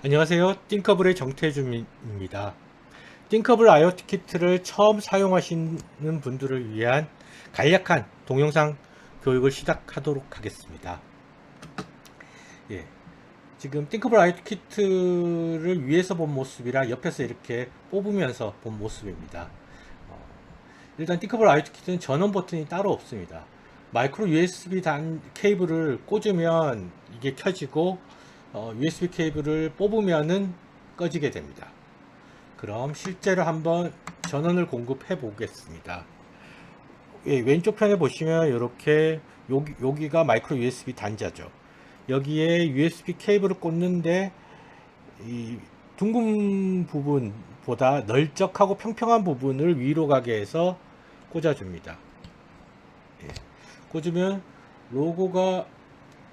안녕하세요. 띵커블의 정태준입니다. 띵커블 IoT 키트를 처음 사용하시는 분들을 위한 간략한 동영상 교육을 시작하도록 하겠습니다. 예, 지금 띵커블 IoT 키트를 위에서 본 모습이랑 옆에서 이렇게 뽑으면서 본 모습입니다. 어, 일단 띵커블 IoT 키트는 전원 버튼이 따로 없습니다. 마이크로 USB 케이블을 꽂으면 이게 켜지고 USB 케이블을 뽑으면은 꺼지게 됩니다. 그럼 실제로 한번 전원을 공급해 보겠습니다. 예, 왼쪽 편에 보시면 이렇게 여기가 마이크로 USB 단자죠. 여기에 USB 케이블을 꽂는데 이 둥근 부분보다 널쩍하고 평평한 부분을 위로 가게 해서 꽂아줍니다. 예, 꽂으면 로고가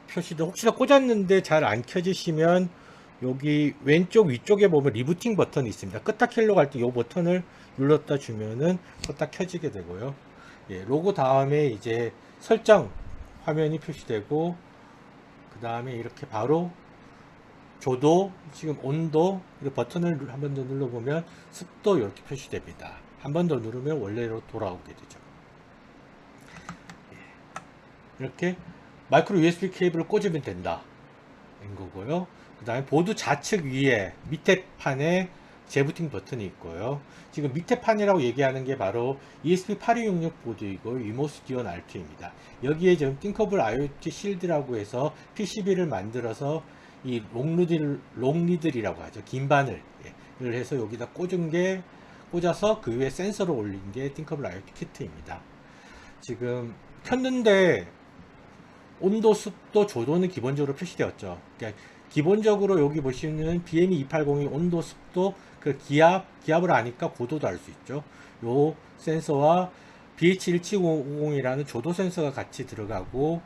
표시돼, 혹시나 꽂았는데 잘 안 켜지시면 여기 왼쪽 위쪽에 보면 리부팅 버튼이 있습니다. 껐다 켜려고 할 때 이 버튼을 눌렀다 주면은 껐다 켜지게 되고요. 예, 로고 다음에 이제 설정 화면이 표시되고, 그 다음에 이렇게 바로 조도, 지금 온도, 이 버튼을 한 번 더 눌러보면 습도 이렇게 표시됩니다. 한 번 더 누르면 원래로 돌아오게 되죠. 이렇게 마이크로 USB 케이블을 꽂으면 된다 인 거고요. 그 다음에 보드 좌측 위에 밑에 판에 재부팅 버튼이 있고요. 지금 밑에 판이라고 얘기하는 게 바로 ESP8266 보드이고 위모스 디온 R2입니다. 여기에 지금 띵커블 IoT 실드라고 해서 PCB를 만들어서 이 롱리들이라고 하죠. 긴 바늘 를 해서 여기다 꽂아서 그 위에 센서를 올린 게 띵커블 IoT 키트입니다. 지금 켰는데 온도, 습도, 조도는 기본적으로 표시되었죠. 그러니까 기본적으로 여기 보시는 BME280의 온도, 습도, 그 기압을 아니까 고도도 알 수 있죠. 요 센서와 BH1750이라는 조도 센서가 같이 들어가고,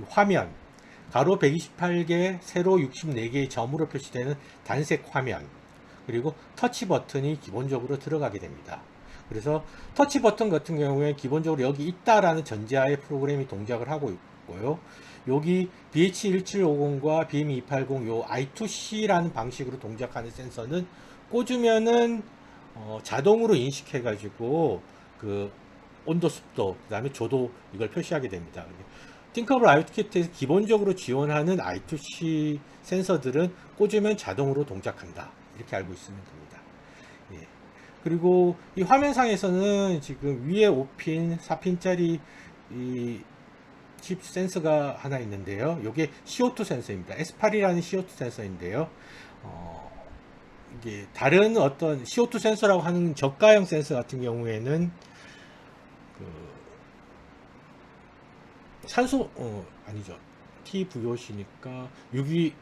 화면, 가로 128개, 세로 64개의 점으로 표시되는 단색 화면, 그리고 터치 버튼이 기본적으로 들어가게 됩니다. 그래서 터치 버튼 같은 경우에 기본적으로 여기 있다라는 전제하에 프로그램이 동작을 하고 있고요. 여기 BH1750과 BM280 요 I2C라는 방식으로 동작하는 센서는 꽂으면은 자동으로 인식해 가지고 그 온도, 습도, 그 다음에 조도 이걸 표시하게 됩니다. 띵커블 IoT 키트에서 기본적으로 지원하는 I2C 센서들은 꽂으면 자동으로 동작한다, 이렇게 알고 있으면 됩니다. 예. 그리고 이 화면상에서는 지금 위에 5핀, 4핀짜리 이 칩 센서가 하나 있는데요. 이게 CO2 센서입니다. S8이라는 CO2 센서인데요. 어, 이게 다른 어떤 CO2 센서라고 하는 저가형 센서 같은 경우에는 그 산소 아니죠. TVOC니까 유기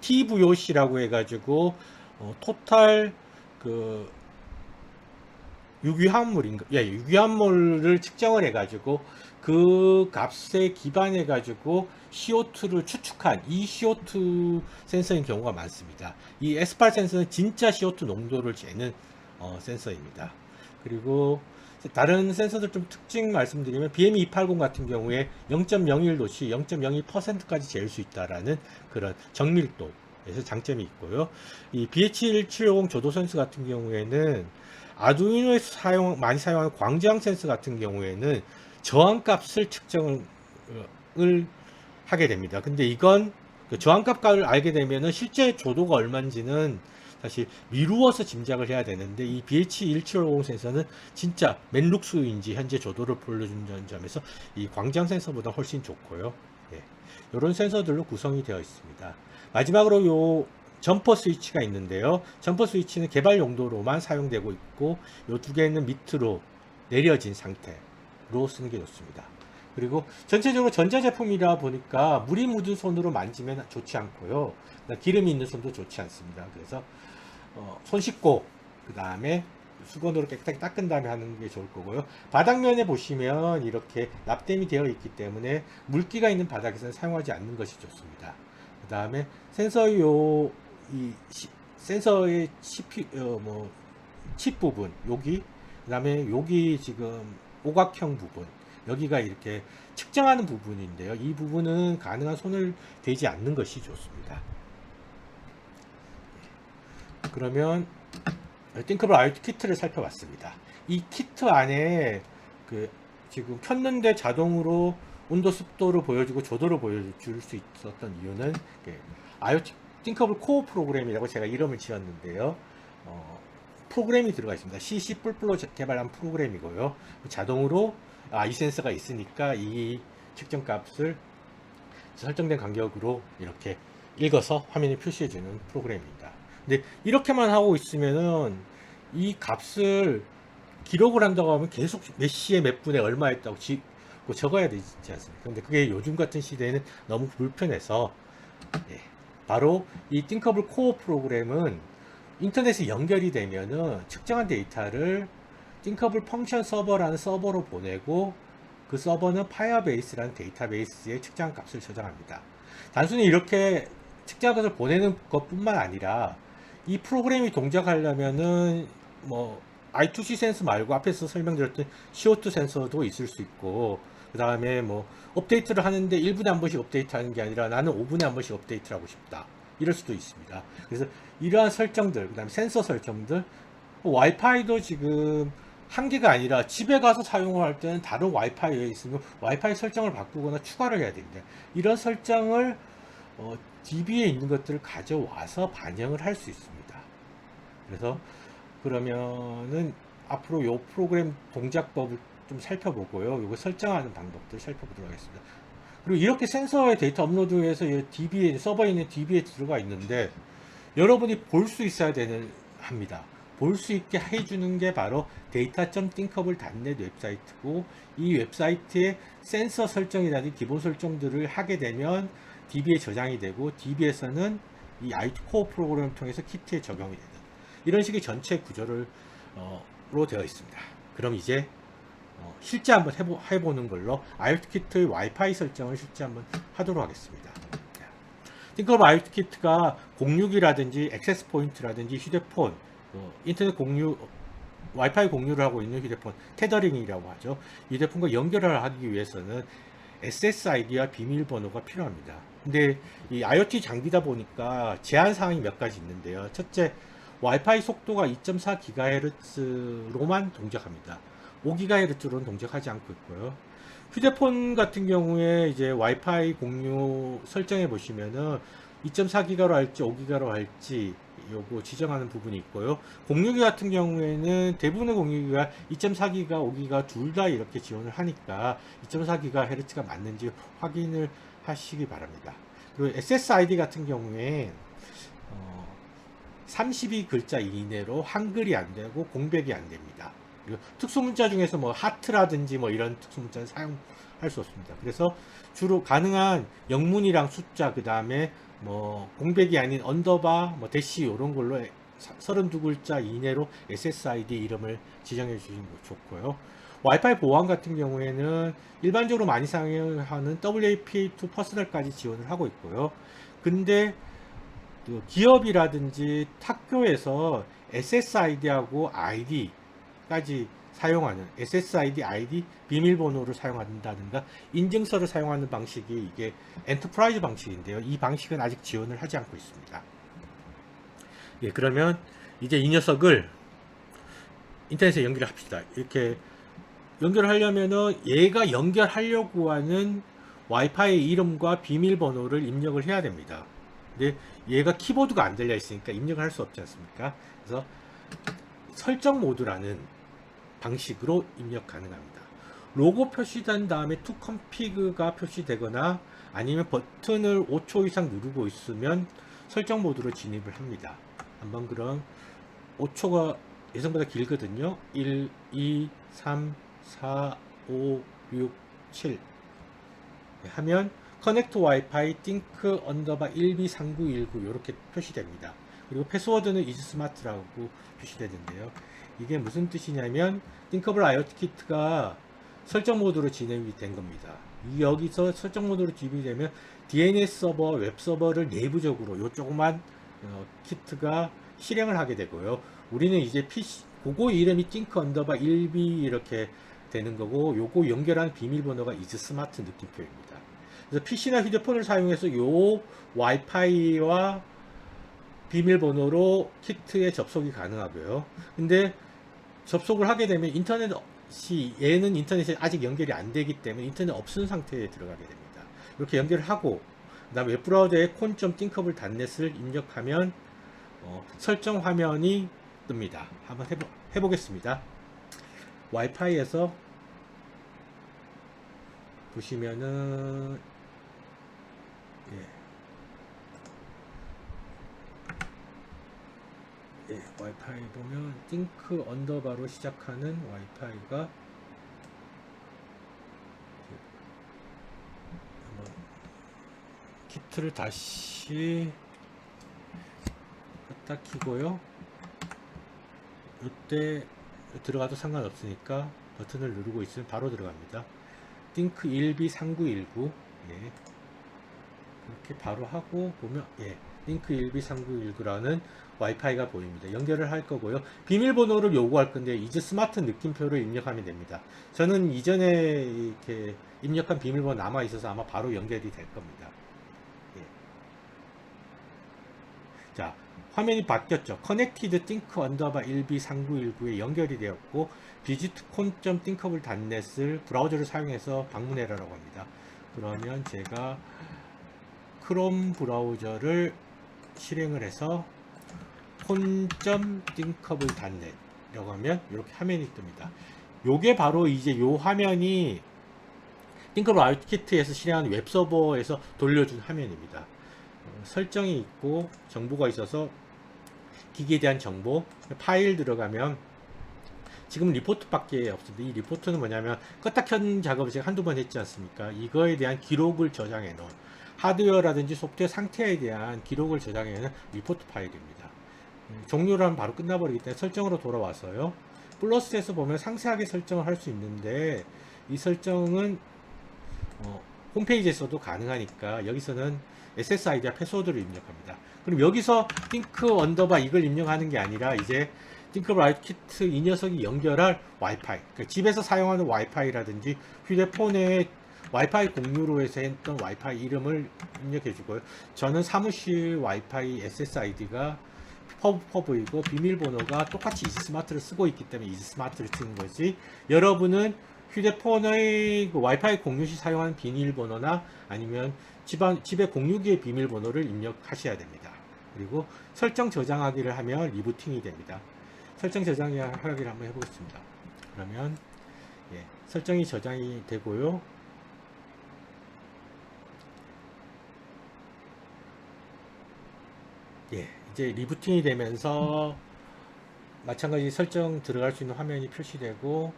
TVOC라고 해가지고 토탈 그 유기화합물인가? 예, 유기화합물을 측정을 해가지고 그 값에 기반해가지고 CO2를 추측한 이 CO2 센서인 경우가 많습니다. 이 S8 센서는 진짜 CO2 농도를 재는 센서입니다. 그리고 다른 센서들 좀 특징 말씀드리면 BM280 같은 경우에 0.01도씨 0.02%까지 재일 수 있다라는 그런 정밀도에서 장점이 있고요. 이 BH1750 조도 센서 같은 경우에는 아두이노에서 많이 사용하는 광저항 센서 같은 경우에는 저항값을 측정을 하게 됩니다. 근데 이건 그 저항값을 알게 되면은 실제 조도가 얼마인지는 사실 미루어서 짐작을 해야 되는데, 이 BH1750 센서는 진짜 맨룩스인지 현재 조도를 보여준다는 점에서 이 광장 센서보다 훨씬 좋고요. 예, 이런 센서들로 구성이 되어 있습니다. 마지막으로 요 점퍼 스위치가 있는데요. 점퍼 스위치는 개발 용도로만 사용되고 있고, 요 두 개는 밑으로 내려진 상태로 쓰는 게 좋습니다. 그리고 전체적으로 전자제품이라 보니까 물이 묻은 손으로 만지면 좋지 않고요. 기름이 있는 손도 좋지 않습니다. 그래서 손 씻고 그 다음에 수건으로 깨끗하게 닦은 다음에 하는 게 좋을 거고요. 바닥면에 보시면 이렇게 납땜이 되어 있기 때문에 물기가 있는 바닥에서는 사용하지 않는 것이 좋습니다. 그 다음에 센서의 칩 부분, 여기, 그 다음에 여기 지금 오각형 부분, 여기가 이렇게 측정하는 부분인데요. 이 부분은 가능한 손을 대지 않는 것이 좋습니다. 그러면 띵커블 IoT 키트를 살펴봤습니다. 이 키트 안에 그 지금 켰는데 자동으로 온도 습도를 보여주고 조도를 보여줄 수 있었던 이유는 IoT 띵커블 코어 프로그램이라고 제가 이름을 지었는데요. 프로그램이 들어가 있습니다. C++로 개발한 프로그램이고요. 자동으로 이 센서가 있으니까 이 측정 값을 설정된 간격으로 이렇게 읽어서 화면에 표시해주는 프로그램입니다. 근데 이렇게만 하고 있으면은 이 값을 기록을 한다고 하면 계속 몇 시에 몇 분에 얼마 했다고 적어야 되지 않습니까? 근데 그게 요즘 같은 시대에는 너무 불편해서 바로 이 띵커블 코어 프로그램은 인터넷에 연결이 되면은 측정한 데이터를 띵커블 펑션 서버라는 서버로 보내고 그 서버는 파이어베이스라는 데이터베이스에 측정 값을 저장합니다. 단순히 이렇게 측정 값을 보내는 것뿐만 아니라 이 프로그램이 동작하려면은 뭐 I2C 센서 말고 앞에서 설명드렸던 CO2 센서도 있을 수 있고, 그 다음에 뭐 업데이트를 하는데 1분에 한 번씩 업데이트 하는 게 아니라 나는 5분에 한 번씩 업데이트를 하고 싶다, 이럴 수도 있습니다. 그래서 이러한 설정들, 그 다음에 센서 설정들, 와이파이도 지금 한 개가 아니라 집에 가서 사용을 할 때는 다른 와이파이에 있으면 와이파이 설정을 바꾸거나 추가를 해야 됩니다. 이런 설정을 DB에 있는 것들을 가져와서 반영을 할 수 있습니다. 그래서 그러면은 앞으로 이 프로그램 동작법을 좀 살펴보고요. 이거 설정하는 방법들 살펴보도록 하겠습니다. 그리고 이렇게 센서의 데이터 업로드해서 DB에, 서버에 있는 DB에 들어가 있는데 여러분이 볼 수 있어야 합니다. 볼 수 있게 해주는 게 바로 data.thinkable.net 웹사이트고, 이 웹사이트에 센서 설정이라든지 기본 설정들을 하게 되면 DB에 저장이 되고, DB에서는 이 IoT 코어 프로그램을 통해서 키트에 적용이 되는 이런 식의 전체 구조로 되어 있습니다. 그럼 이제 실제 한번 해보는 걸로 IoT 키트의 와이파이 설정을 실제 한번 하도록 하겠습니다. 띵커블 IoT 키트가 공유기라든지 액세스 포인트라든지 휴대폰, 인터넷 공유, 와이파이 공유를 하고 있는 휴대폰, 테더링이라고 하죠. 휴대폰과 연결을 하기 위해서는 SSID와 비밀번호가 필요합니다. 근데 이 IoT 장비다 보니까 제한 사항이 몇 가지 있는데요. 첫째, 와이파이 속도가 2.4GHz로만 동작합니다. 5GHz로는 동작하지 않고 있고요. 휴대폰 같은 경우에 이제 와이파이 공유 설정해 보시면은 2.4GHz로 할지 5GHz로 할지 요거 지정하는 부분이 있고요. 공유기 같은 경우에는 대부분의 공유기가 2.4GHz, 5GHz 둘 다 이렇게 지원을 하니까 2.4GHz가 맞는지 확인을 하시기 바랍니다. 그리고 SSID 같은 경우에 32글자 이내로 한글이 안 되고 공백이 안 됩니다. 그리고 특수문자 중에서 뭐 하트라든지 뭐 이런 특수문자는 사용할 수 없습니다. 그래서 주로 가능한 영문이랑 숫자, 그 다음에 뭐 공백이 아닌 언더바, 뭐 대시 이런 걸로 32글자 이내로 SSID 이름을 지정해 주시는 거 좋고요. 와이파이 보안 같은 경우에는 일반적으로 많이 사용하는 WAP2 퍼스널까지 지원을 하고 있고요. 근데 기업이라든지 학교에서 SSID하고 ID까지 사용하는 SSID, ID 비밀번호를 사용한다든가 인증서를 사용하는 방식이 이게 엔터프라이즈 방식인데요. 이 방식은 아직 지원을 하지 않고 있습니다. 예, 그러면 이제 이 녀석을 인터넷에 연결합시다. 이렇게 연결하려면은 얘가 연결하려고 하는 와이파이 이름과 비밀번호를 입력을 해야 됩니다. 근데 얘가 키보드가 안 달려 있으니까 입력을 할 수 없지 않습니까? 그래서 설정 모드라는 방식으로 입력 가능합니다. 로고 표시된 다음에 to config가 표시되거나 아니면 버튼을 5초 이상 누르고 있으면 설정 모드로 진입을 합니다. 한번 그럼 5초가 예상보다 길거든요. 1, 2, 3, 4, 5, 6, 7 하면 커넥트 와이파이 띵크 언더바 1B3919 이렇게 표시됩니다. 그리고 패스워드는 이즈스마트라고 표시되는데요. 이게 무슨 뜻이냐면 띵커블 IoT 키트가 설정 모드로 진행이 된 겁니다. 여기서 설정 모드로 진입이 되면 DNS 서버, 웹 서버를 내부적으로 요 조그만 키트가 실행을 하게 되고요. 우리는 이제 PC, 그거 이름이 띵크 언더바 1B 이렇게 되는 거고, 요거 연결한 비밀번호가 이즈스마트 느낌표입니다. 그래서 PC나 휴대폰을 사용해서 요 와이파이와 비밀번호로 키트에 접속이 가능하고요. 근데 접속을 하게 되면 얘는 인터넷이 아직 연결이 안 되기 때문에 인터넷 없은 상태에 들어가게 됩니다. 이렇게 연결을 하고 그 다음에 웹브라우저에 con.thinkable.net을 입력하면 설정 화면이 뜹니다. 한번 해보겠습니다. 와이파이에서 보시면은 와이파이 보면 띵크 언더바로 시작하는 와이파이가 한번 키트를 다시 껐다 키고요. 이때 들어가도 상관없으니까 버튼을 누르고 있으면 바로 들어갑니다. 띵크 1B3919 이렇게 바로 하고 보면 띵크 1B3919라는 와이파이가 보입니다. 연결을 할 거고요. 비밀번호를 요구할 건데 이제 스마트 느낌표를 입력하면 됩니다. 저는 이전에 이렇게 입력한 비밀번호 남아 있어서 아마 바로 연결이 될 겁니다. 자, 화면이 바뀌었죠. Connected Think Underbar 1B3919에 연결이 되었고 visit con.thinkable.net을 브라우저를 사용해서 방문해라라고 합니다. 그러면 제가 크롬 브라우저를 실행을 해서 con.thinkable.net 라고 하면 이렇게 화면이 뜹니다. 요게 바로 이제 요 화면이 띵커블 아웃키트에서 실행하는 웹서버에서 돌려준 화면입니다. 설정이 있고 정보가 있어서 기기에 대한 정보, 파일 들어가면 지금 리포트밖에 없습니다. 이 리포트는 뭐냐면 껐다 켠 작업을 제가 한두 번 했지 않습니까? 이거에 대한 기록을 저장해 놓은 하드웨어라든지 소프트웨어 상태에 대한 기록을 저장해 놓은 리포트 파일입니다. 종료를 하면 바로 끝나버리기 때문에 설정으로 돌아와서요. 플러스에서 보면 상세하게 설정을 할 수 있는데 이 설정은 홈페이지에서도 가능하니까 여기서는 SSID와 패스워드를 입력합니다. 그럼 여기서 띵크 언더바 이걸 입력하는 게 아니라 이제 띵크블 아웃키트 이 녀석이 연결할 와이파이, 그러니까 집에서 사용하는 와이파이라든지 휴대폰에 와이파이 공유로 해서 했던 와이파이 이름을 입력해 주고요. 저는 사무실 와이파이 SSID가 퍼브이고 비밀번호가 똑같이 이지스마트를 쓰고 있기 때문에 이지스마트를 쓰는 거지, 여러분은 휴대폰의 그 와이파이 공유 시 사용하는 비밀번호나 아니면 집의 공유기의 비밀번호를 입력하셔야 됩니다. 그리고 설정 저장하기를 하면 리부팅이 됩니다. 설정 저장하기를 한번 해보겠습니다. 그러면 설정이 저장이 되고요. 이제 리부팅이 되면서 마찬가지 설정 들어갈 수 있는 화면이 표시되고,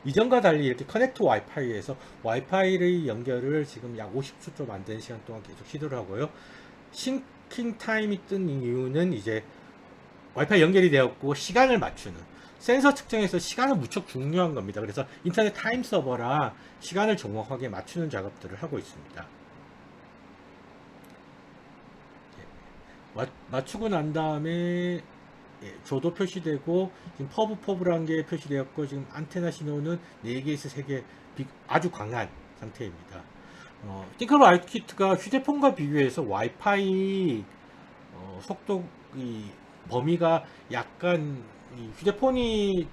이전과 달리 이렇게 커넥트 와이파이에서 와이파이의 연결을 지금 약 50초 좀 안 되는 시간 동안 계속 시도를 하고요. 싱킹 타임이 뜬 이유는 이제 와이파이 연결이 되었고 시간을 맞추는, 센서 측정에서 시간은 무척 중요한 겁니다. 그래서 인터넷 타임 서버랑 시간을 정확하게 맞추는 작업들을 하고 있습니다. 맞추고 난 다음에 조도 표시되고, 지금 퍼브라는 게 표시되었고, 지금 안테나 신호는 4개에서 3개 아주 강한 상태입니다. 띵커블 아웃키트가 휴대폰과 비교해서 와이파이 속도 범위가 약간 휴대폰이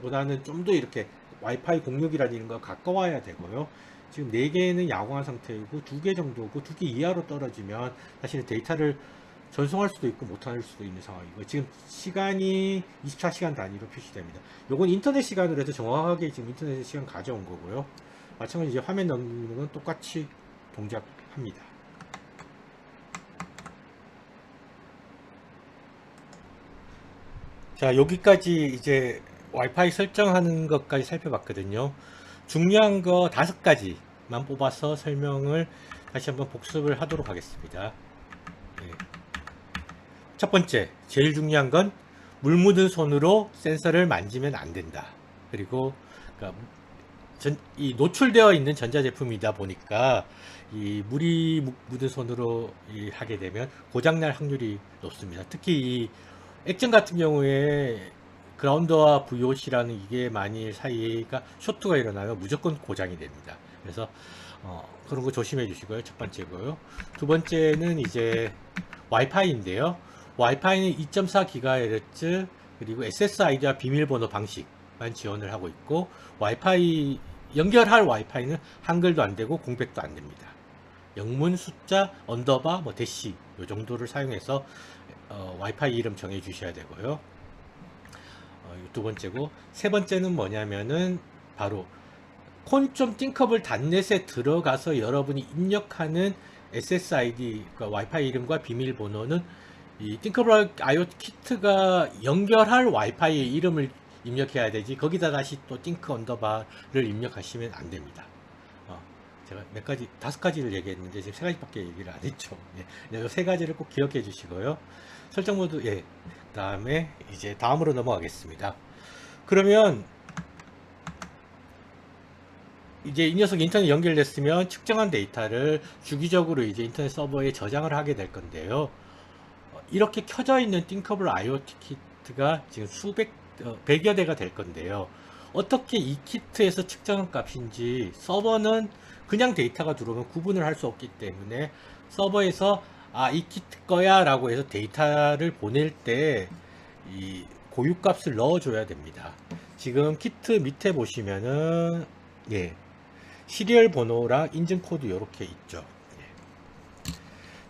보다는 좀 더 이렇게 와이파이 공유기라는 거 가까워야 되고요. 지금 4개는 양호한 상태이고 2개 정도고 2개 이하로 떨어지면 사실은 데이터를 전송할 수도 있고 못할 수도 있는 상황이고, 지금 시간이 24시간 단위로 표시됩니다. 요건 인터넷 시간으로 해서 정확하게 지금 인터넷 시간 가져온 거고요. 마찬가지 이제 화면 넘기는 건 똑같이 동작합니다. 자, 여기까지 이제 와이파이 설정하는 것까지 살펴봤거든요. 중요한 거 5가지만 뽑아서 설명을 다시 한번 복습을 하도록 하겠습니다. 첫 번째, 제일 중요한 건 물 묻은 손으로 센서를 만지면 안 된다. 그리고 이 노출되어 있는 전자제품이다 보니까 이 물이 묻은 손으로 하게 되면 고장날 확률이 높습니다. 특히 이 액정 같은 경우에 그라운드와 VOC라는 이게 만일 사이가 쇼트가 일어나면 무조건 고장이 됩니다. 그래서 그런 거 조심해 주시고요. 첫 번째고요. 두 번째는 이제 와이파이인데요. 와이파이는 2.4GHz 그리고 SSID와 비밀번호 방식만 지원을 하고 있고, 와이파이 연결할 와이파이는 한글도 안 되고 공백도 안 됩니다. 영문 숫자 언더바 뭐 대시 요 정도를 사용해서 와이파이 이름 정해 주셔야 되고요. 두 번째고, 세 번째는 뭐냐면은 바로 콘좀 띵커블 단넷에 들어가서 여러분이 입력하는 SSID, 그러니까 와이파이 이름과 비밀번호는 이 띵커블 IoT 키트가 연결할 와이파이의 이름을 입력해야 되지, 거기다 다시 또 띵크 언더바를 입력하시면 안 됩니다. 제가 몇 가지, 5가지를 얘기했는데 지금 3가지밖에 얘기를 안 했죠. 예, 이 3가지를 꼭 기억해 주시고요. 설정 모드, 예. 그 다음에 이제 다음으로 넘어가겠습니다. 그러면 이제 이 녀석 인터넷 연결됐으면 측정한 데이터를 주기적으로 이제 인터넷 서버에 저장을 하게 될 건데요. 이렇게 켜져 있는 띵커블 IoT 키트가 지금 100여 대가 될 건데요. 어떻게 이 키트에서 측정한 값인지 서버는 그냥 데이터가 들어오면 구분을 할 수 없기 때문에 서버에서 이 키트 거야 라고 해서 데이터를 보낼 때 이 고유값을 넣어줘야 됩니다. 지금 키트 밑에 보시면은 예, 시리얼 번호랑 인증 코드 이렇게 있죠.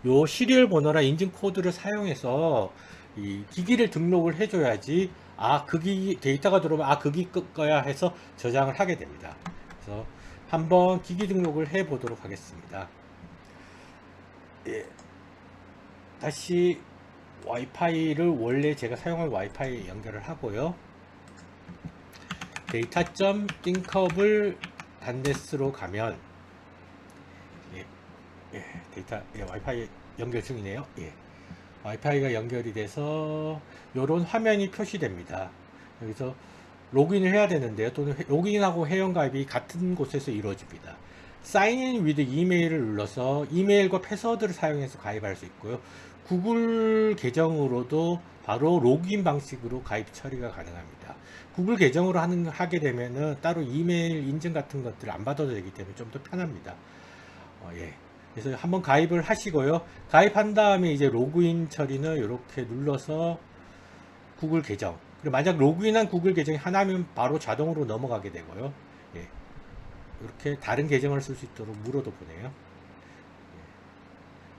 요 시리얼 번호랑 인증 코드를 사용해서 이 기기를 등록을 해줘야지 그 기기 데이터가 들어오면 그 기기 거야 해서 저장을 하게 됩니다. 그래서 한번 기기 등록을 해 보도록 하겠습니다. 예. 다시 와이파이를 원래 제가 사용할 와이파이 연결을 하고요. 데이터.띵커블 단넷으로 가면 데이터 와이파이 연결 중이네요. 와이파이가 연결이 돼서 이런 화면이 표시됩니다. 여기서 로그인을 해야 되는데요. 또는 로그인하고 회원가입이 같은 곳에서 이루어집니다. 사인인 위드 이메일을 눌러서 이메일과 패스워드를 사용해서 가입할 수 있고요. 구글 계정으로도 바로 로그인 방식으로 가입 처리가 가능합니다. 구글 계정으로 하게 되면은 따로 이메일 인증 같은 것들을 안 받아도 되기 때문에 좀 더 편합니다. 그래서 한번 가입을 하시고요. 가입한 다음에 이제 로그인 처리는 이렇게 눌러서 구글 계정, 그리고 만약 로그인한 구글 계정이 하나면 바로 자동으로 넘어가게 되고요. 이렇게 다른 계정을 쓸 수 있도록 물어도 보내요.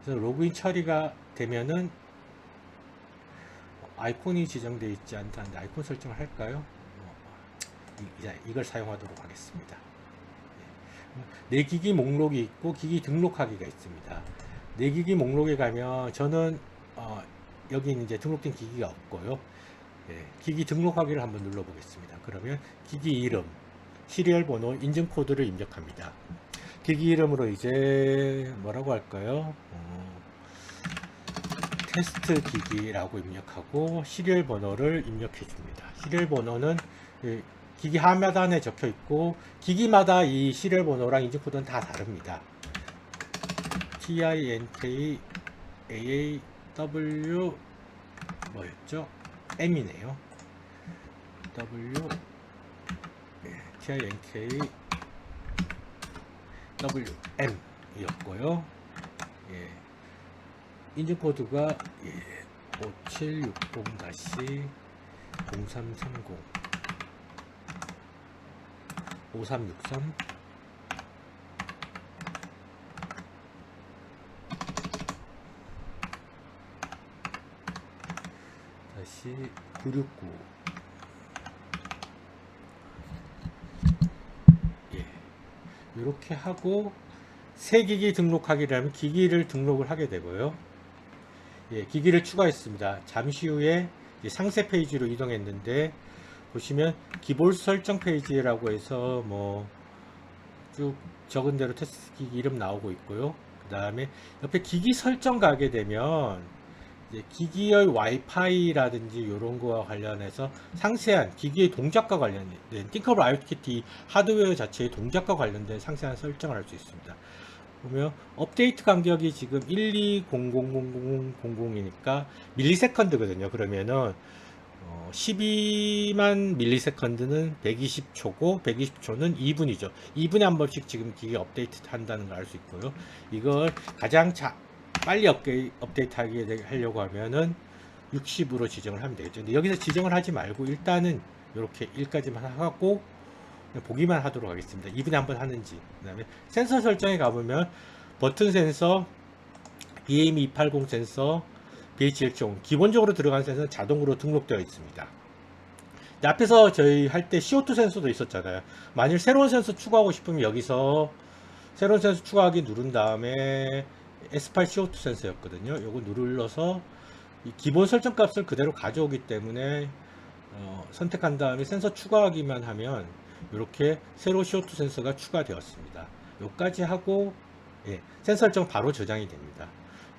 그래서 로그인 처리가 되면은 아이콘이 지정되어 있지 않다는데 아이콘 설정을 할까요? 이걸 사용하도록 하겠습니다. 내 기기 목록이 있고 기기 등록하기가 있습니다. 내 기기 목록에 가면 저는 여기 이제 등록된 기기가 없고요. 기기 등록하기를 한번 눌러 보겠습니다. 그러면 기기 이름, 시리얼 번호, 인증 코드를 입력합니다. 기기 이름으로 이제 뭐라고 할까요? 테스트 기기라고 입력하고 시리얼 번호를 입력해 줍니다. 시리얼 번호는 기기 하단에 적혀 있고 기기마다 이 시리얼 번호랑 인증 코드는 다 다릅니다. TINK AAW 뭐였죠? M이네요. TINK WM 이었고요. 인증 코드가 5760-0330 5363 다시 969 이렇게 하고 새 기기 등록하기를 하면 기기를 등록을 하게 되고요. 기기를 추가했습니다. 잠시 후에 상세 페이지로 이동했는데 보시면 기본 설정 페이지라고 해서 뭐 쭉 적은 대로 테스트 기기 이름 나오고 있고요. 그 다음에 옆에 기기 설정 가게 되면 이제 기기의 와이파이라든지 이런 거와 관련해서 상세한 기기의 동작과 관련된 띵커블 IoT 키트 하드웨어 자체의 동작과 관련된 상세한 설정을 할 수 있습니다. 보면 업데이트 간격이 지금 12000000이니까 밀리세컨드거든요. 그러면은 12만 밀리세컨드는 120초고 120초는 2분이죠. 2분에 한 번씩 지금 기계 업데이트 한다는 걸 알 수 있고요. 이걸 가장 빨리 업데이트 하려고 하면은 60으로 지정을 하면 되겠죠. 근데 여기서 지정을 하지 말고 일단은 이렇게 1까지만 하고 보기만 하도록 하겠습니다. 2분에 한 번 하는지. 그 다음에 센서 설정에 가보면 버튼 센서, BAM280 센서, BH170 기본적으로 들어간 센서는 자동으로 등록되어 있습니다. 앞에서 저희 할 때 CO2 센서도 있었잖아요. 만일 새로운 센서 추가하고 싶으면 여기서 새로운 센서 추가하기 누른 다음에 S8 CO2 센서였거든요. 요거 눌러서 이 기본 설정 값을 그대로 가져오기 때문에 선택한 다음에 센서 추가하기만 하면 이렇게 새로 CO2 센서가 추가되었습니다. 요까지 하고 센서 설정 바로 저장이 됩니다.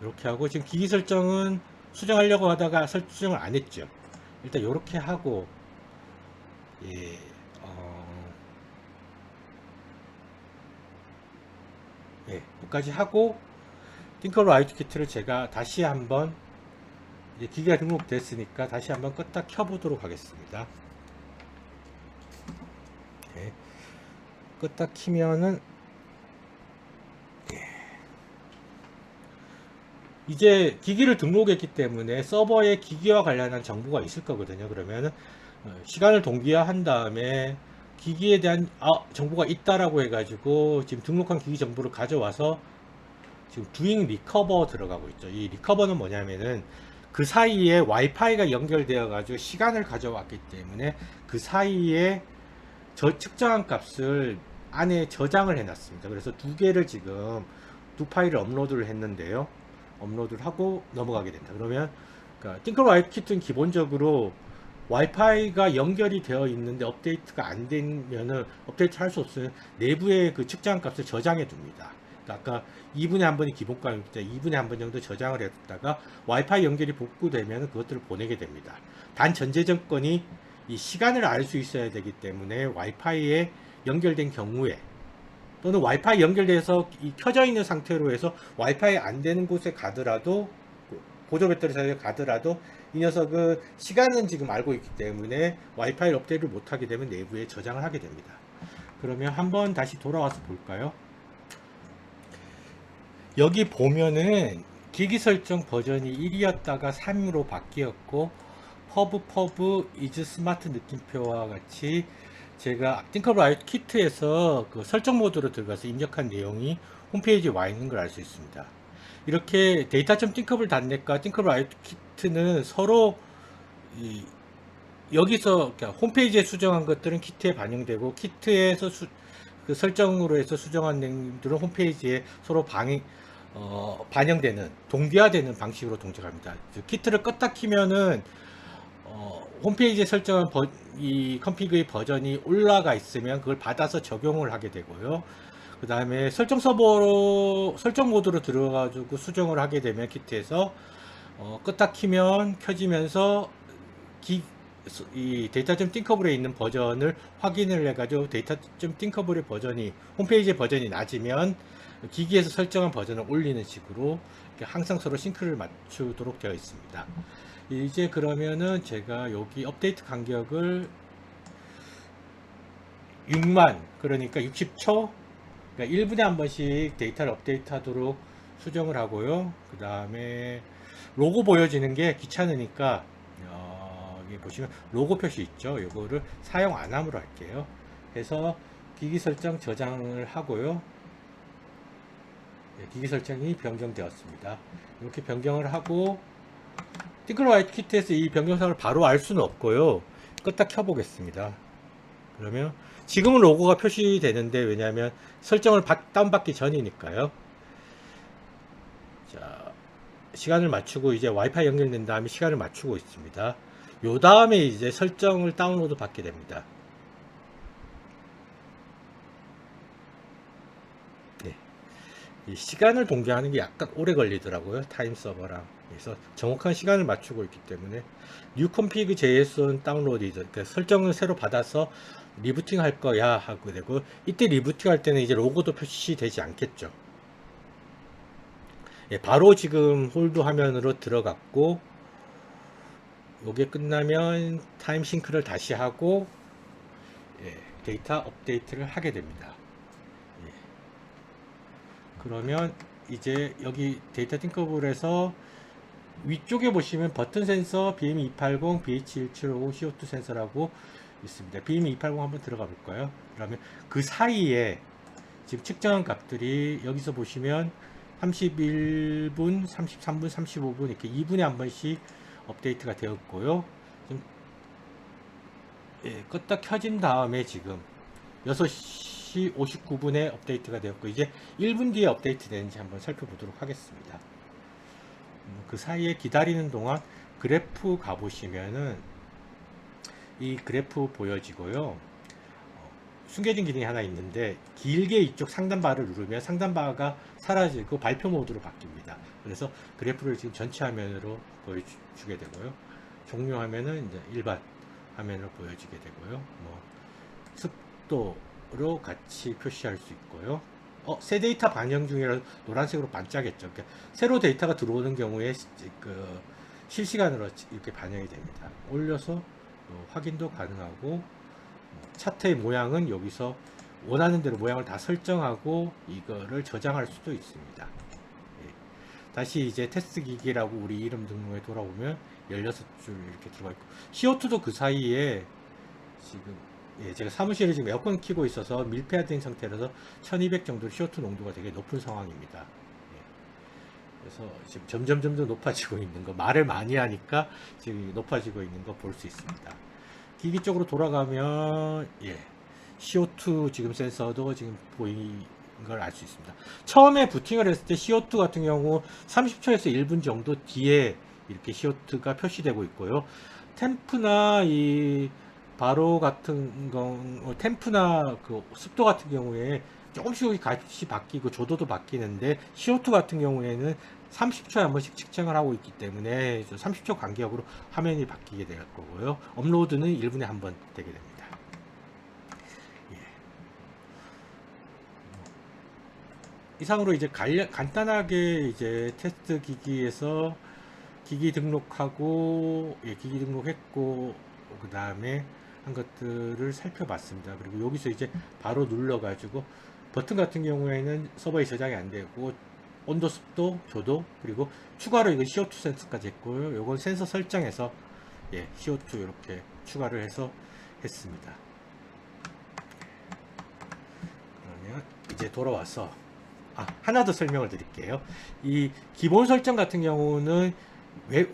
이렇게 하고 지금 기기 설정은 수정하려고 하다가 수정을 안 했죠. 일단 이렇게 하고 여기까지 하고 띵커라이트 키트를 제가 다시 한번 기기가 등록됐으니까 다시 한번 껐다 켜보도록 하겠습니다. 껐다 키면은 이제 기기를 등록했기 때문에 서버에 기기와 관련한 정보가 있을 거거든요. 그러면 시간을 동기화한 다음에 기기에 대한 정보가 있다라고 해가지고 지금 등록한 기기 정보를 가져와서 지금 doing recover 들어가고 있죠. 이 recover는 뭐냐면은 그 사이에 와이파이가 연결되어 가지고 시간을 가져왔기 때문에 그 사이에 측정한 값을 안에 저장을 해 놨습니다. 그래서 두 개를 지금 두 파일을 업로드를 했는데요. 업로드를 하고 넘어가게 된다. 그러면 그러니까 띵커라이트 키트는 기본적으로 와이파이가 연결이 되어 있는데 업데이트가 안 되면은 업데이트 할 수 없으면 내부의 그 측정 값을 저장해 둡니다. 그러니까 아까 2분에 한 번이 기본값이기 때문에 2분에 한 번 정도 저장을 해뒀다가 와이파이 연결이 복구되면 그것들을 보내게 됩니다. 단 전제 조건이 이 시간을 알 수 있어야 되기 때문에 와이파이에 연결된 경우에 또는 와이파이 연결돼서 켜져 있는 상태로 해서 와이파이 안 되는 곳에 가더라도 보조 배터리 사이에 가더라도 이 녀석은 시간은 지금 알고 있기 때문에 와이파이 업데이트를 못하게 되면 내부에 저장을 하게 됩니다. 그러면 한번 다시 돌아와서 볼까요? 여기 보면은 기기 설정 버전이 1이었다가 3으로 바뀌었고 퍼브 이즈 스마트 느낌표와 같이 제가 띵커라이트 키트에서 그 설정 모드로 들어가서 입력한 내용이 홈페이지에 와 있는 걸 알 수 있습니다. 이렇게 data.thinkable.net과 띵커라이트 키트는 서로 여기서 홈페이지에 수정한 것들은 키트에 반영되고 키트에서 그 설정으로 해서 수정한 내용들은 홈페이지에 서로 반영되는 동기화되는 방식으로 동작합니다. 키트를 껐다 키면은 홈페이지에 설정한 이 컨피그의 버전이 올라가 있으면 그걸 받아서 적용을 하게 되고요. 그 다음에 설정 서버로 설정 모드로 들어가지고 수정을 하게 되면 키트에서 껐다 키면 켜지면서 이 data.thinkable에 있는 버전을 확인을 해가지고 data.thinkable의 버전이 홈페이지 버전이 낮으면 기기에서 설정한 버전을 올리는 식으로 항상 서로 싱크를 맞추도록 되어 있습니다. 이제 그러면은 제가 여기 업데이트 간격을 6만 그러니까 60초 그러니까 1분에 한 번씩 데이터를 업데이트 하도록 수정을 하고요. 그 다음에 로고 보여지는 게 귀찮으니까 여기 보시면 로고 표시 있죠. 이거를 사용 안 함으로 할게요. 그래서 기기 설정 저장을 하고요. 기기 설정이 변경되었습니다. 이렇게 변경을 하고 띵커라이트 키트에서 이 변경사항을 바로 알 수는 없고요. 껐다 켜보겠습니다. 그러면 지금은 로고가 표시되는데 왜냐하면 설정을 다운받기 전이니까요. 자, 시간을 맞추고 이제 와이파이 연결된 다음에 시간을 맞추고 있습니다. 요 다음에 이제 설정을 다운로드 받게 됩니다. 네. 이 시간을 동기화하는 게 약간 오래 걸리더라고요. 타임 서버랑. 그래서 정확한 시간을 맞추고 있기 때문에 뉴config JSON 다운로드 그러니까 설정을 새로 받아서 리부팅 할 거야 하고 되고 이때 리부팅 할 때는 이제 로고도 표시되지 않겠죠. 바로 지금 홀드 화면으로 들어갔고 요게 끝나면 타임 싱크를 다시 하고 데이터 업데이트를 하게 됩니다. 그러면 이제 여기 데이터 팅커블에서 위쪽에 보시면 버튼 센서 BM280, BH1750 CO2 센서라고 있습니다. BM280 한번 들어가 볼까요? 그러면 그 사이에 지금 측정한 값들이 여기서 보시면 31분, 33분, 35분 이렇게 2분에 한 번씩 업데이트가 되었고요. 지금 껐다 켜진 다음에 지금 6시 59분에 업데이트가 되었고 이제 1분 뒤에 업데이트 되는지 한번 살펴보도록 하겠습니다. 그 사이에 기다리는 동안 그래프 가보시면은 이 그래프 보여지고요. 숨겨진 기능이 하나 있는데 길게 이쪽 상단바를 누르면 상단바가 사라지고 발표 모드로 바뀝니다. 그래서 그래프를 지금 전체 화면으로 보여주게 되고요. 종료하면은 이제 일반 화면으로 보여지게 되고요. 뭐 습도로 같이 표시할 수 있고요. 새 데이터 반영 중이라 노란색으로 반짝했죠. 그러니까 새로 데이터가 들어오는 경우에 그 실시간으로 이렇게 반영이 됩니다. 올려서 확인도 가능하고 차트의 모양은 여기서 원하는 대로 모양을 다 설정하고 이거를 저장할 수도 있습니다. 다시 이제 테스트 기기라고 우리 이름 등록에 돌아오면 16줄 이렇게 들어가 있고 CO2도 그 사이에 지금 제가 사무실에 지금 에어컨 켜고 있어서 밀폐된 상태라서 1200 정도 CO2 농도가 되게 높은 상황입니다. 그래서 지금 점점 높아지고 있는 거, 말을 많이 하니까 지금 높아지고 있는 거 볼 수 있습니다. 기기 쪽으로 돌아가면 CO2 지금 센서도 지금 보이는 걸 알 수 있습니다. 처음에 부팅을 했을 때 CO2 같은 경우 30초에서 1분 정도 뒤에 이렇게 CO2가 표시되고 있고요. 템프나 이 바로 같은 경우 템프나 그 습도 같은 경우에 조금씩 값이 바뀌고 조도도 바뀌는데 CO2 같은 경우에는 30초에 한 번씩 측정을 하고 있기 때문에 30초 간격으로 화면이 바뀌게 될 거고요. 업로드는 1분에 한 번 되게 됩니다. 이상으로 이제 간단하게 이제 테스트 기기에서 기기 등록하고 기기 등록했고 그 다음에 한 것들을 살펴봤습니다. 그리고 여기서 이제 바로 눌러 가지고 버튼 같은 경우에는 서버에 저장이 안 되고 온도, 습도, 조도 그리고 추가로 이거 CO2 센서까지 했고요. 요건 센서 설정해서 CO2 이렇게 추가를 해서 했습니다. 그러면 이제 돌아와서 하나 더 설명을 드릴게요. 이 기본 설정 같은 경우는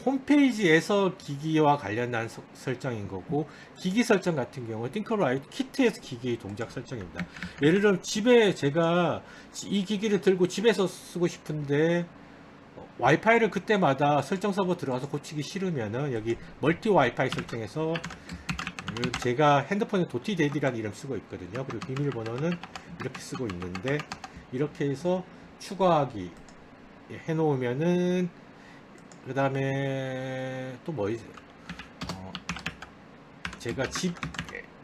홈페이지에서 기기와 관련한 설정인 거고 기기 설정 같은 경우 띵커라이트 키트에서 기기 동작 설정입니다. 예를 들면 집에 제가 이 기기를 들고 집에서 쓰고 싶은데 와이파이를 그때마다 설정 서버 들어가서 고치기 싫으면은 여기 멀티 와이파이 설정해서 제가 핸드폰에 도티데디라는 이름 쓰고 있거든요. 그리고 비밀번호는 이렇게 쓰고 있는데 이렇게 해서 추가하기 해놓으면은 그 다음에 또 뭐 제가 집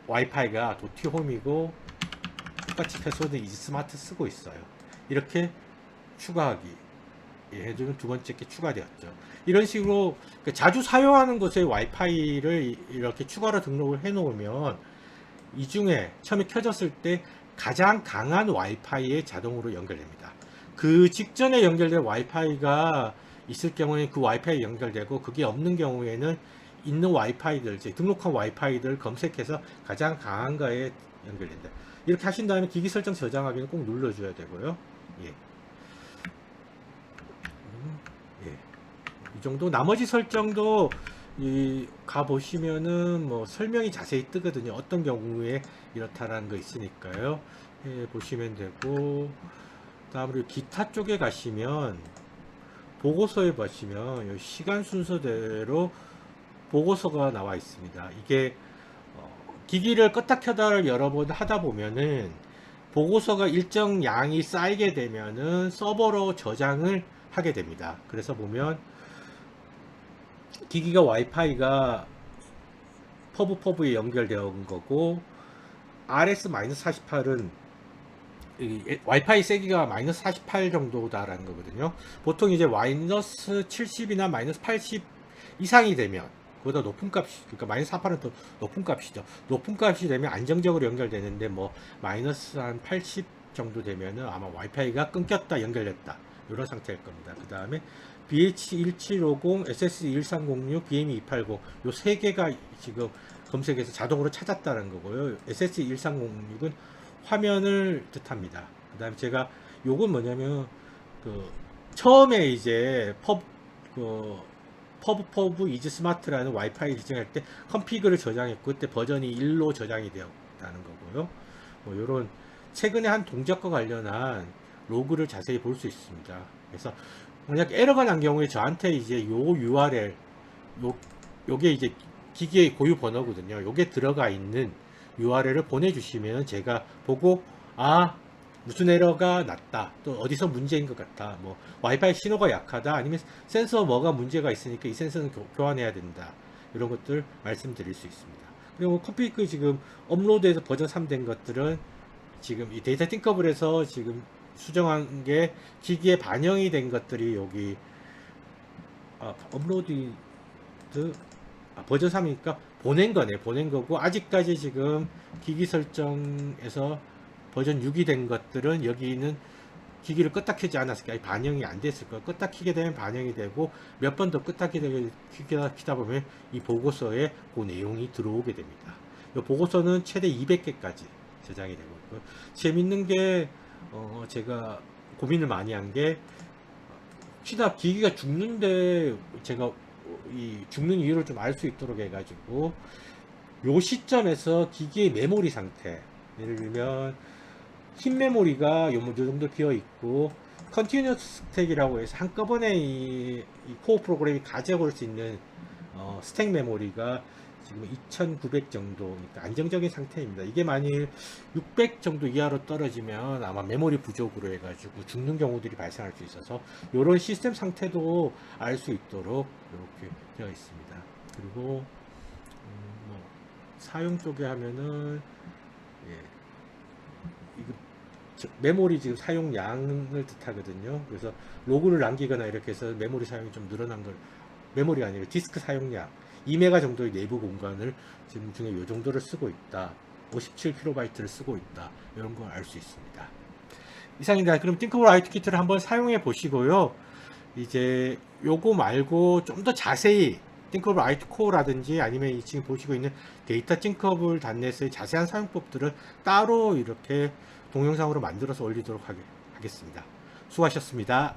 와이파이가 도티홈이고 똑같이 패스워드 이지스마트 쓰고 있어요. 이렇게 추가하기 해주면 두 번째 게 추가되었죠. 이런 식으로 자주 사용하는 곳에 와이파이를 이렇게 추가로 등록을 해 놓으면 이 중에 처음에 켜졌을 때 가장 강한 와이파이에 자동으로 연결됩니다. 그 직전에 연결된 와이파이가 있을 경우에 그 와이파이 연결되고 그게 없는 경우에는 있는 와이파이들, 등록한 와이파이들 검색해서 가장 강한 거에 연결된다. 이렇게 하신 다음에 기기 설정 저장하기는 꼭 눌러줘야 되고요. 이 정도. 나머지 설정도 가보시면은 뭐 설명이 자세히 뜨거든요. 어떤 경우에 이렇다라는 거 있으니까요. 보시면 되고, 다음으로 기타 쪽에 가시면 보고서에 보시면 시간 순서대로 보고서가 나와 있습니다. 이게 기기를 껐다 켜다를 여러 번 하다 보면은 보고서가 일정 양이 쌓이게 되면은 서버로 저장을 하게 됩니다. 그래서 보면 기기가 와이파이가 퍼브에 연결되어 온 거고 RS-48은 와이파이 세기가 마이너스 48 정도다라는 거거든요. 보통 이제 마이너스 70이나 마이너스 80 이상이 되면 그보다 높은 값이, 그러니까 마이너스 48은 더 높은 값이죠. 높은 값이 되면 안정적으로 연결되는데 뭐 마이너스 한 80 정도 되면은 아마 와이파이가 끊겼다 연결됐다 이런 상태일 겁니다. 그 다음에 BH1750, SSD1306, BME280 요 세 개가 지금 검색해서 자동으로 찾았다는 거고요. SSD1306은 화면을 뜻합니다. 그 다음에 제가 요건 뭐냐면 그 처음에 이제 퍼브 이즈 스마트라는 와이파이 지정할 때 컨피그를 저장했고 그때 버전이 1로 저장이 되었다는 거고요. 뭐 요런 최근에 한 동작과 관련한 로그를 자세히 볼 수 있습니다. 그래서 만약 에러가 난 경우에 저한테 이제 요 URL 요게 이제 기기의 고유 번호거든요. 요게 들어가 있는 URL을 보내주시면 제가 보고 무슨 에러가 났다, 또 어디서 문제인 것 같다, 뭐 와이파이 신호가 약하다, 아니면 센서 뭐가 문제가 있으니까 이 센서는 교환해야 된다, 이런 것들 말씀드릴 수 있습니다. 그리고 컴피그 지금 업로드해서 버전 3 된 것들은 지금 이 데이터 띵커블에서 지금 수정한 게 기기에 반영이 된 것들이 여기 업로드 버전 3이니까 보낸 거고, 아직까지 지금 기기 설정에서 버전 6이 된 것들은 여기는 기기를 껐다 켜지 않았을까, 반영이 안 됐을 거예요. 껐다 키게 되면 반영이 되고 몇 번 더 껐다 키다 보면 이 보고서에 그 내용이 들어오게 됩니다. 이 보고서는 최대 200개까지 저장이 되고 있고요. 재밌는 게 제가 고민을 많이 한 게, 혹시나 기기가 죽는데 제가 이 죽는 이유를 좀 알 수 있도록 해가지고 요 시점에서 기기의 메모리 상태, 예를 들면 흰 메모리가 요 정도 비어 있고 컨티뉴어스 스택이라고 해서 한꺼번에 이 코어 프로그램이 가져올 수 있는 스택 메모리가 지금 2900 정도니까 안정적인 상태입니다. 이게 만일 600 정도 이하로 떨어지면 아마 메모리 부족으로 해가지고 죽는 경우들이 발생할 수 있어서 이런 시스템 상태도 알 수 있도록 이렇게 되어 있습니다. 그리고 뭐 사용 쪽에 하면은 이거 메모리 지금 사용량을 뜻하거든요. 그래서 로그를 남기거나 이렇게 해서 메모리 사용이 좀 늘어난 걸, 메모리가 아니라 디스크 사용량 2메가 정도의 내부 공간을 지금 중에 이 정도를 쓰고 있다, 57kB를 쓰고 있다, 이런 걸 알 수 있습니다. 이상입니다. 그럼 띵커블 IT 키트를 한번 사용해 보시고요. 이제 요거 말고 좀 더 자세히 띵커블 IT 코어라든지 아니면 지금 보시고 있는 데이터 띵커블 단넷의 자세한 사용법들을 따로 이렇게 동영상으로 만들어서 올리도록 하겠습니다. 수고하셨습니다.